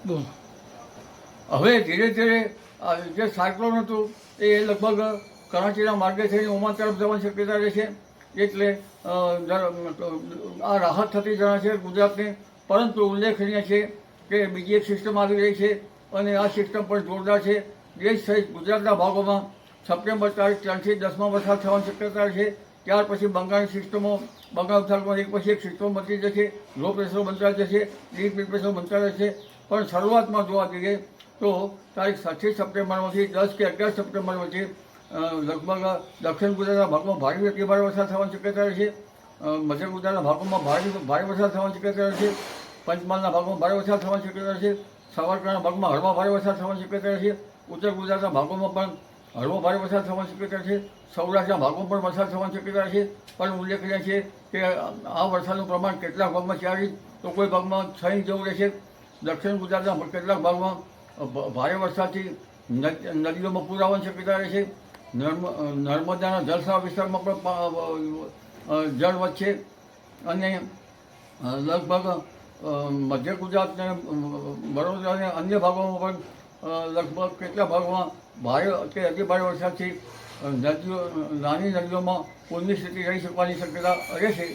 બોલો. હવે ધીરે ધીરે જે સાયક્લોન હતું એ લગભગ કરાચીના માર્ગે થઈને ઓમાન તરફ જવાની શક્યતા રહે છે. એટલે આ રાહત થતી જણાશે ગુજરાતને. પરંતુ ઉલ્લેખનીય છે કે બીજી એક સિસ્ટમ આવી રહી છે અને આ સિસ્ટમ પણ જોરદાર છે. દેશ સહિત ગુજરાતના ભાગોમાં સપ્ટેમ્બર તારીખ 3 થી 10 વરસાદ થવાની શક્યતા છે. ત્યાર પછી બંગાળની સિસ્ટમો, બંગાળ ઉપસાગરમાં એક પછી એક સિસ્ટમ બનતી જશે, લો પ્રેશર બનતા જશે, ડીપ પ્રેશર બનતા રહેશે. પણ શરૂઆતમાં જોવા જઈએ તો તારીખ 7 સપ્ટેમ્બરમાંથી 10 કે 11 સપ્ટેમ્બર વચ્ચે લગભગ દક્ષિણ ગુજરાતના ભાગમાં ભારે અતિભારે વરસાદ થવાની શક્યતા રહેશે. મધ્ય ગુજરાતના ભાગોમાં ભારે વરસાદ થવાની શક્યતા રહેશે. પંચમહાલના ભાગમાં ભારે વરસાદ થવાની શક્યતા રહેશે. સાવરકરના ભાગમાં હળવા ભારે વરસાદ થવાની શક્યતા રહેશે. ઉત્તર ગુજરાતના ભાગોમાં પણ હળવો ભારે વરસાદ થવાની શક્યતા છે. સૌરાષ્ટ્રના ભાગોમાં પણ વરસાદ થવાની શક્યતા છે. પણ ઉલ્લેખનીય છે કે આ વરસાદનું પ્રમાણ કેટલાક ભાગમાં 4 ઇંચ તો કોઈ ભાગમાં 6 ઇંચ જેવું રહેશે. દક્ષિણ ગુજરાતના કેટલાક ભાગમાં ભારે વરસાદથી નદીઓમાં પૂર આવવાની શક્યતા રહેશે. નર્મદાના જળસાવ વિસ્તારમાં પણ જળ વધશે અને લગભગ મધ્ય ગુજરાત અને વડોદરા અને અન્ય ભાગોમાં પણ લગભગ કેટલાક ભાગોમાં ભારે કે અતિભારે વરસાદથી નદીઓ, નાની નદીઓમાં પૂરની સ્થિતિ રહી શકવાની શક્યતા રહેશે.